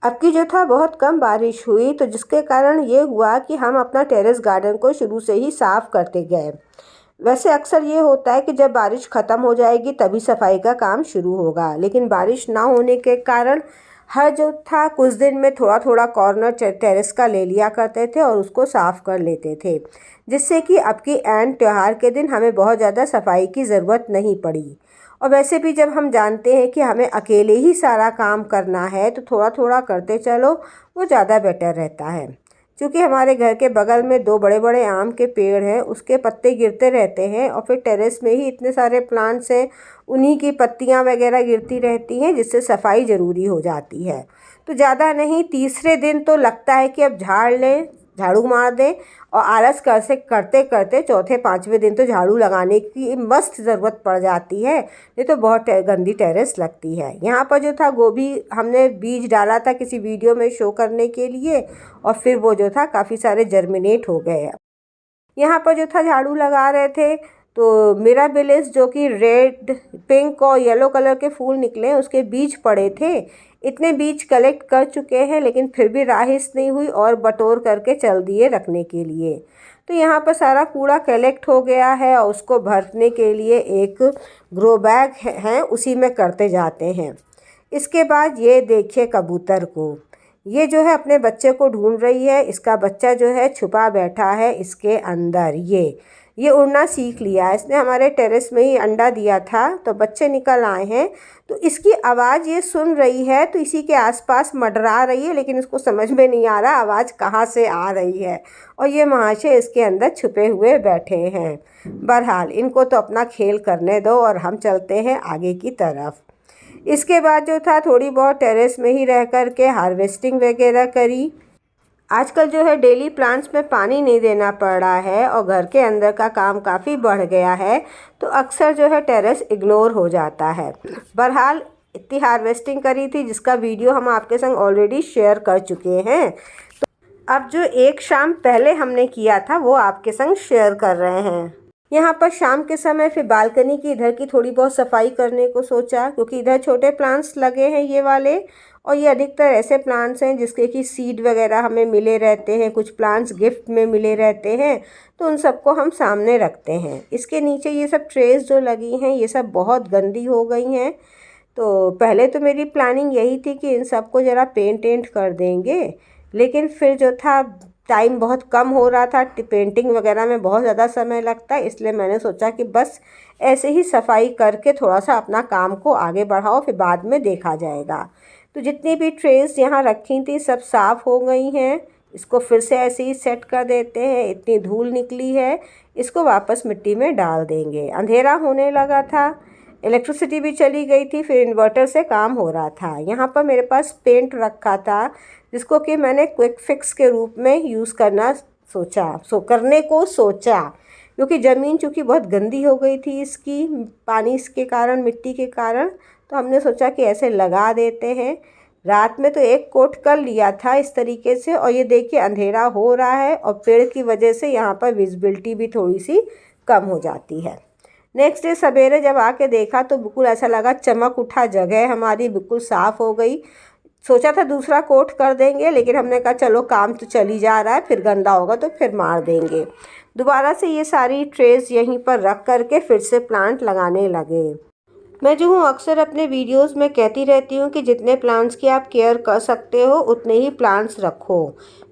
अब की जो था बहुत कम बारिश हुई, तो जिसके कारण ये हुआ कि हम अपना टेरेस गार्डन को शुरू से ही साफ़ करते गए। वैसे अक्सर ये होता है कि जब बारिश ख़त्म हो जाएगी तभी सफाई का काम शुरू होगा, लेकिन बारिश ना होने के कारण हर जो था कुछ दिन में थोड़ा थोड़ा कॉर्नर टेरेस का ले लिया करते थे और उसको साफ़ कर लेते थे, जिससे कि अब की एंड त्यौहार के दिन हमें बहुत ज़्यादा सफाई की ज़रूरत नहीं पड़ी। और वैसे भी जब हम जानते हैं कि हमें अकेले ही सारा काम करना है, तो थोड़ा थोड़ा करते चलो, वो ज़्यादा बेटर रहता है। क्योंकि हमारे घर के बगल में 2 बड़े बड़े आम के पेड़ हैं, उसके पत्ते गिरते रहते हैं और फिर टेरेस में ही इतने सारे प्लांट्स हैं, उन्हीं की पत्तियां वगैरह गिरती रहती हैं, जिससे सफाई ज़रूरी हो जाती है। तो ज़्यादा नहीं, तीसरे दिन तो लगता है कि अब झाड़ लें, झाड़ू मार दें, और आलस कर से करते करते चौथे पाँचवें दिन तो झाड़ू लगाने की मस्त ज़रूरत पड़ जाती है। ये तो बहुत गंदी टेरेस लगती है। यहाँ पर जो था गोभी हमने बीज डाला था किसी वीडियो में शो करने के लिए, और फिर वो जो था काफ़ी सारे जर्मिनेट हो गए। यहाँ पर जो था झाड़ू लगा रहे थे, तो मिराबिलिस जो कि रेड, पिंक और येलो कलर के फूल निकले, उसके बीज पड़े थे। इतने बीज कलेक्ट कर चुके हैं, लेकिन फिर भी राहिस नहीं हुई और बटोर करके चल दिए रखने के लिए। तो यहाँ पर सारा कूड़ा कलेक्ट हो गया है और उसको भरने के लिए एक ग्रो बैग है, उसी में करते जाते हैं। इसके बाद ये देखिए कबूतर को, ये जो है अपने बच्चे को ढूंढ रही है। इसका बच्चा जो है छुपा बैठा है इसके अंदर। ये उड़ना सीख लिया है, इसने हमारे टेरेस में ही अंडा दिया था, तो बच्चे निकल आए हैं। तो इसकी आवाज़ ये सुन रही है, तो इसी के आसपास मंडरा रही है, लेकिन इसको समझ में नहीं आ रहा आवाज़ कहाँ से आ रही है, और ये महाशय इसके अंदर छुपे हुए बैठे हैं। बहरहाल इनको तो अपना खेल करने दो और हम चलते हैं आगे की तरफ। इसके बाद जो था थोड़ी बहुत टेरेस में ही रह कर के हार्वेस्टिंग वगैरह करी। आजकल जो है डेली प्लांट्स में पानी नहीं देना पड़ रहा है और घर के अंदर का काम काफ़ी बढ़ गया है, तो अक्सर जो है टेरेस इग्नोर हो जाता है। बहरहाल इतनी हार्वेस्टिंग करी थी जिसका वीडियो हम आपके संग ऑलरेडी शेयर कर चुके हैं। तो अब जो एक शाम पहले हमने किया था वो आपके संग शेयर कर रहे हैं। यहाँ पर शाम के समय फिर बालकनी की इधर की थोड़ी बहुत सफाई करने को सोचा, क्योंकि इधर छोटे प्लांट्स लगे हैं ये वाले, और ये अधिकतर ऐसे प्लांट्स हैं जिसके कि सीड वगैरह हमें मिले रहते हैं, कुछ प्लांट्स गिफ्ट में मिले रहते हैं, तो उन सबको हम सामने रखते हैं। इसके नीचे ये सब ट्रेस जो लगी हैं ये सब बहुत गंदी हो गई हैं। तो पहले तो मेरी प्लानिंग यही थी कि इन सबको ज़रा पेंट कर देंगे, लेकिन फिर जो था टाइम बहुत कम हो रहा था, पेंटिंग वगैरह में बहुत ज़्यादा समय लगता है, इसलिए मैंने सोचा कि बस ऐसे ही सफाई करके थोड़ा सा अपना काम को आगे बढ़ाओ, फिर बाद में देखा जाएगा। तो जितनी भी ट्रेस यहाँ रखी थी सब साफ़ हो गई हैं। इसको फिर से ऐसे ही सेट कर देते हैं। इतनी धूल निकली है, इसको वापस मिट्टी में डाल देंगे। अंधेरा होने लगा था, इलेक्ट्रिसिटी भी चली गई थी, फिर इन्वर्टर से काम हो रहा था। यहाँ पर मेरे पास पेंट रखा था, जिसको कि मैंने क्विक फिक्स के रूप में यूज़ करना करने को सोचा, क्योंकि ज़मीन चूँकि बहुत गंदी हो गई थी इसकी, पानी इसके कारण, मिट्टी के कारण, तो हमने सोचा कि ऐसे लगा देते हैं। रात में तो एक कोट कर लिया था इस तरीके से, और ये देखिए अंधेरा हो रहा है और पेड़ की वजह से यहाँ पर विजिबिलिटी भी थोड़ी सी कम हो जाती है। नेक्स्ट डे सवेरे जब आके देखा तो बिल्कुल ऐसा लगा चमक उठा, जगह हमारी बिल्कुल साफ़ हो गई। सोचा था दूसरा कोट कर देंगे, लेकिन हमने कहा चलो काम तो चल ही जा रहा है, फिर गंदा होगा तो फिर मार देंगे। दोबारा से ये सारी ट्रेस यहीं पर रख करके फिर से प्लांट लगाने लगे। मैं जो हूँ अक्सर अपने वीडियोस में कहती रहती हूँ कि जितने प्लांट्स की आप केयर कर सकते हो उतने ही प्लांट्स रखो।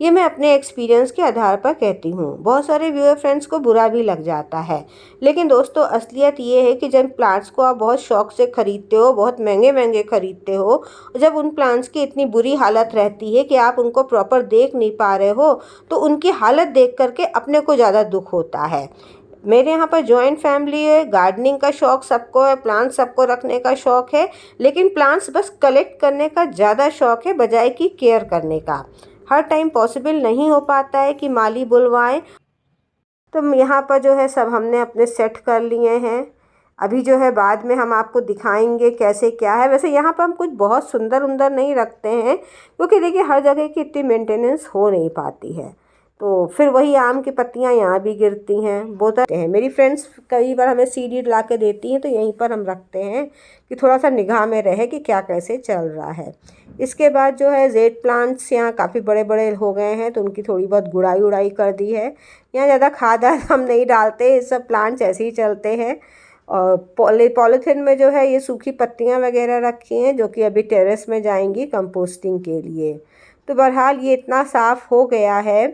ये मैं अपने एक्सपीरियंस के आधार पर कहती हूँ। बहुत सारे व्यूअर फ्रेंड्स को बुरा भी लग जाता है, लेकिन दोस्तों असलियत ये है कि जब प्लांट्स को आप बहुत शौक से ख़रीदते हो, बहुत महंगे महंगे ख़रीदते हो, और जब उन प्लांट्स की इतनी बुरी हालत रहती है कि आप उनको प्रॉपर देख नहीं पा रहे हो, तो उनकी हालत देख करके अपने को ज़्यादा दुख होता है। मेरे यहाँ पर जॉइंट फैमिली है, गार्डनिंग का शौक़ सबको है, प्लांट्स सबको रखने का शौक़ है, लेकिन प्लांट्स बस कलेक्ट करने का ज़्यादा शौक़ है बजाय कि केयर करने का। हर टाइम पॉसिबल नहीं हो पाता है कि माली बुलवाएं। तो यहाँ पर जो है सब हमने अपने सेट कर लिए हैं। अभी जो है बाद में हम आपको दिखाएंगे कैसे क्या है। वैसे यहाँ पर हम कुछ बहुत सुंदर नहीं रखते हैं, क्योंकि देखिए हर जगह की इतनी मेंटेनेंस हो नहीं पाती है। तो फिर वही आम की पत्तियाँ यहाँ भी गिरती हैं। बोलते हैं मेरी फ्रेंड्स कई बार हमें सीडी ला के देती हैं, तो यहीं पर हम रखते हैं कि थोड़ा सा निगाह में रहे कि क्या कैसे चल रहा है। इसके बाद जो है जेड प्लांट्स यहाँ काफ़ी बड़े बड़े हो गए हैं, तो उनकी थोड़ी बहुत गुड़ाई उड़ाई कर दी है। यहाँ ज़्यादा खाद हम नहीं डालते, ये सब प्लांट्स ऐसे ही चलते हैं। और पॉलीथिन में जो है ये सूखी पत्तियाँ वगैरह रखी हैं, जो कि अभी टेरेस में जाएंगी कंपोस्टिंग के लिए। तो बहरहाल ये इतना साफ़ हो गया है,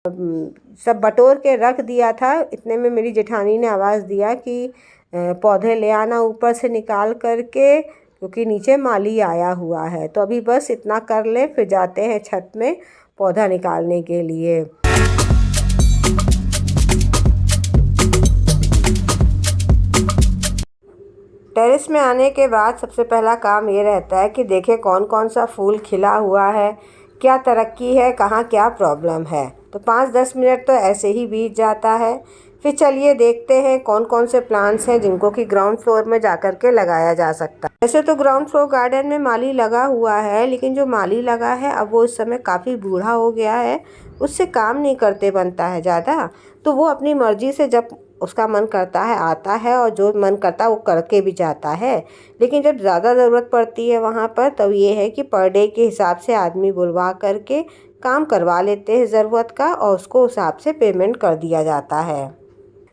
सब बटोर के रख दिया था। इतने में मेरी जेठानी ने आवाज़ दिया कि पौधे ले आना ऊपर से निकाल करके, क्योंकि नीचे माली आया हुआ है। तो अभी बस इतना कर ले, फिर जाते हैं छत में पौधा निकालने के लिए। टेरेस में आने के बाद सबसे पहला काम ये रहता है कि देखें कौन कौन सा फूल खिला हुआ है, क्या तरक्की है, कहाँ क्या प्रॉब्लम है। तो 5-10 मिनट तो ऐसे ही बीत जाता है। फिर चलिए देखते हैं कौन कौन से प्लांट्स हैं जिनको कि ग्राउंड फ्लोर में जा कर के लगाया जा सकता है। वैसे तो ग्राउंड फ्लोर गार्डन में माली लगा हुआ है, लेकिन जो माली लगा है अब वो इस समय काफ़ी बूढ़ा हो गया है, उससे काम नहीं करते बनता है ज़्यादा। तो वो अपनी मर्ज़ी से जब उसका मन करता है आता है, और जो मन करता है वो करके भी जाता है। लेकिन जब ज़्यादा ज़रूरत पड़ती है वहाँ पर, तब ये है कि पर डे के हिसाब से आदमी बुलवा करके काम करवा लेते हैं ज़रूरत का, और उसको हिसाब से पेमेंट कर दिया जाता है।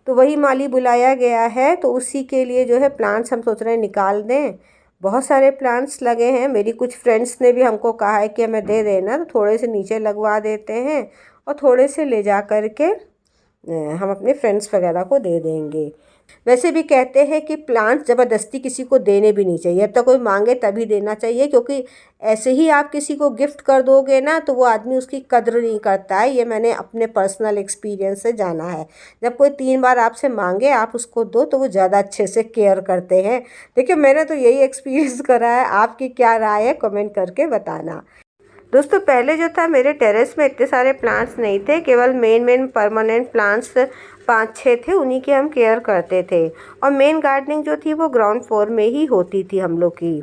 तो वही माली बुलाया गया है, तो उसी के लिए जो है प्लांट्स हम सोच रहे हैं निकाल दें। बहुत सारे प्लांट्स लगे हैं, मेरी कुछ फ्रेंड्स ने भी हमको कहा है कि हमें दे देना, तो थोड़े से नीचे लगवा देते हैं और थोड़े से ले जा कर के हम अपने फ्रेंड्स वगैरह को दे देंगे। वैसे भी कहते हैं कि प्लांट्स ज़बरदस्ती किसी को देने भी नहीं चाहिए, अब तक कोई मांगे तभी देना चाहिए, क्योंकि ऐसे ही आप किसी को गिफ्ट कर दोगे ना, तो वो आदमी उसकी कद्र नहीं करता है। ये मैंने अपने पर्सनल एक्सपीरियंस से जाना है। जब कोई 3 बार आपसे मांगे आप उसको दो, तो वो ज़्यादा अच्छे से केयर करते हैं। देखिए मैंने तो यही एक्सपीरियंस करा है, आपकी क्या राय है कमेंट करके बताना। दोस्तों पहले जो था मेरे टेरेस में इतने सारे प्लांट्स नहीं थे, केवल मेन परमानेंट प्लांट्स 5-6 थे, उन्हीं की हम केयर करते थे। और मेन गार्डनिंग जो थी वो ग्राउंड फ्लोर में ही होती थी हम लोग की।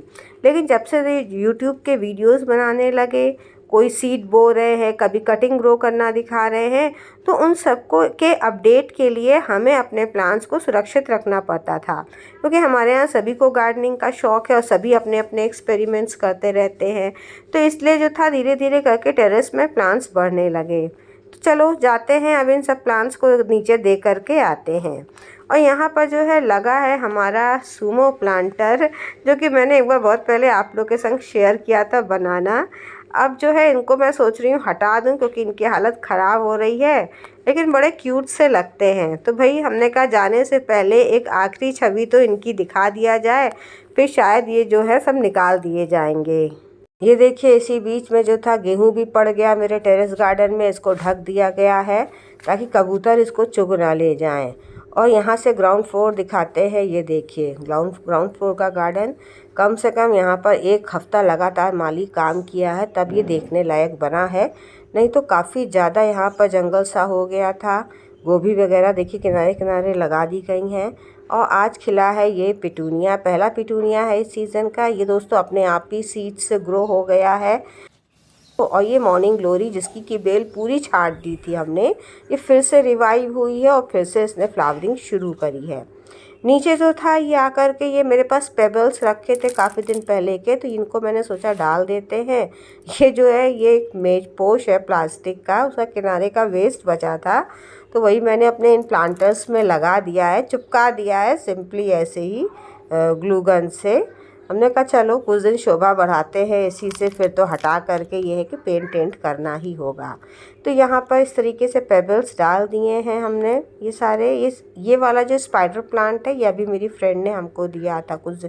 लेकिन जब से यूट्यूब के वीडियोस बनाने लगे, कोई सीड बो रहे हैं, कभी कटिंग ग्रो करना दिखा रहे हैं, तो उन सबको के अपडेट के लिए हमें अपने प्लांट्स को सुरक्षित रखना पड़ता था। क्योंकि हमारे यहाँ सभी को गार्डनिंग का शौक़ है और सभी अपने अपने एक्सपेरिमेंट्स करते रहते हैं। तो इसलिए जो था धीरे धीरे करके टेरेस में प्लांट्स बढ़ने लगे। तो चलो जाते हैं, अब इन सब प्लांट्स को नीचे दे करके आते हैं। और यहाँ पर जो है लगा है हमारा सुमो प्लांटर, जो कि मैंने एक बार बहुत पहले आप लोग के संग शेयर किया था बनाना। अब जो है इनको मैं सोच रही हूँ हटा दूँ, क्योंकि इनकी हालत ख़राब हो रही है, लेकिन बड़े क्यूट से लगते हैं। तो भाई हमने कहा जाने से पहले एक आखिरी छवि तो इनकी दिखा दिया जाए, फिर शायद ये जो है सब निकाल दिए जाएंगे। ये देखिए इसी बीच में जो था गेहूँ भी पड़ गया मेरे टेरेस गार्डन में, इसको ढक दिया गया है ताकि कबूतर इसको चुग ना ले जाएं। और यहाँ से ग्राउंड फ्लोर दिखाते हैं, ये देखिए ग्राउंड फ्लोर का गार्डन। कम से कम यहाँ पर 1 हफ्ता लगातार माली काम किया है, तब ये देखने लायक बना है, नहीं तो काफ़ी ज़्यादा यहाँ पर जंगल सा हो गया था। गोभी वगैरह देखिए किनारे किनारे लगा दी गई हैं। और आज खिला है ये पिटूनिया, पहला पिटूनिया है इस सीज़न का। ये दोस्तों अपने आप ही सीड से ग्रो हो गया है। और ये मॉर्निंग ग्लोरी जिसकी की बेल पूरी छाट दी थी हमने, ये फिर से रिवाइव हुई है और फिर से इसने फ्लावरिंग शुरू करी है। नीचे जो था ये आकर के, ये मेरे पास पेबल्स रखे थे काफ़ी दिन पहले के, तो इनको मैंने सोचा डाल देते हैं। ये जो है ये एक मेज पोश है प्लास्टिक का, उसका किनारे का वेस्ट बचा था, तो वही मैंने अपने इन प्लांटर्स में लगा दिया है, चिपका दिया है सिंपली ऐसे ही ग्लू गन से। हमने कहा चलो कुछ दिन शोभा बढ़ाते हैं इसी से, फिर तो हटा करके ये है कि पेंट करना ही होगा। तो यहाँ पर इस तरीके से पेबल्स डाल दिए हैं हमने ये सारे। ये वाला जो स्पाइडर प्लांट है ये अभी मेरी फ्रेंड ने हमको दिया था कुछ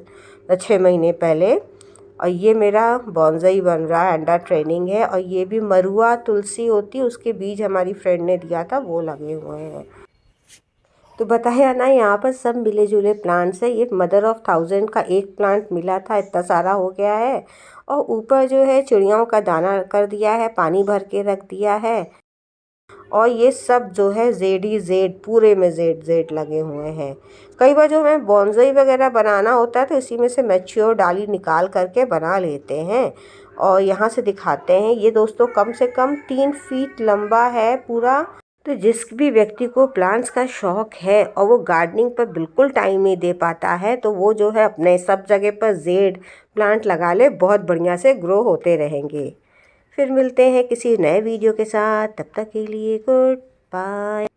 6 महीने पहले। और ये मेरा बॉन्साई बन रहा है, अंडर ट्रेनिंग है। और ये भी मरुआ तुलसी होती है, उसके बीज हमारी फ्रेंड ने दिया था, वो लगे हुए हैं। तो बताया ना यहाँ पर सब मिले जुले प्लांट्स है। ये मदर ऑफ 1000 का एक प्लांट मिला था, इतना सारा हो गया है। और ऊपर जो है चिड़ियों का दाना कर दिया है, पानी भर के रख दिया है। और ये सब जो है जेड ही जेड, पूरे में जेड लगे हुए हैं। कई बार जो हमें बॉन्साई वगैरह बनाना होता है तो इसी में से मैच्योर डाली निकाल करके बना लेते हैं। और यहाँ से दिखाते हैं, ये दोस्तों कम से कम 3 फीट लंबा है पूरा। तो जिस भी व्यक्ति को प्लांट्स का शौक़ है और वो गार्डनिंग पर बिल्कुल टाइम नहीं दे पाता है, तो वो जो है अपने सब जगह पर जेड प्लांट लगा ले, बहुत बढ़िया से ग्रो होते रहेंगे। फिर मिलते हैं किसी नए वीडियो के साथ, तब तक के लिए गुड बाय।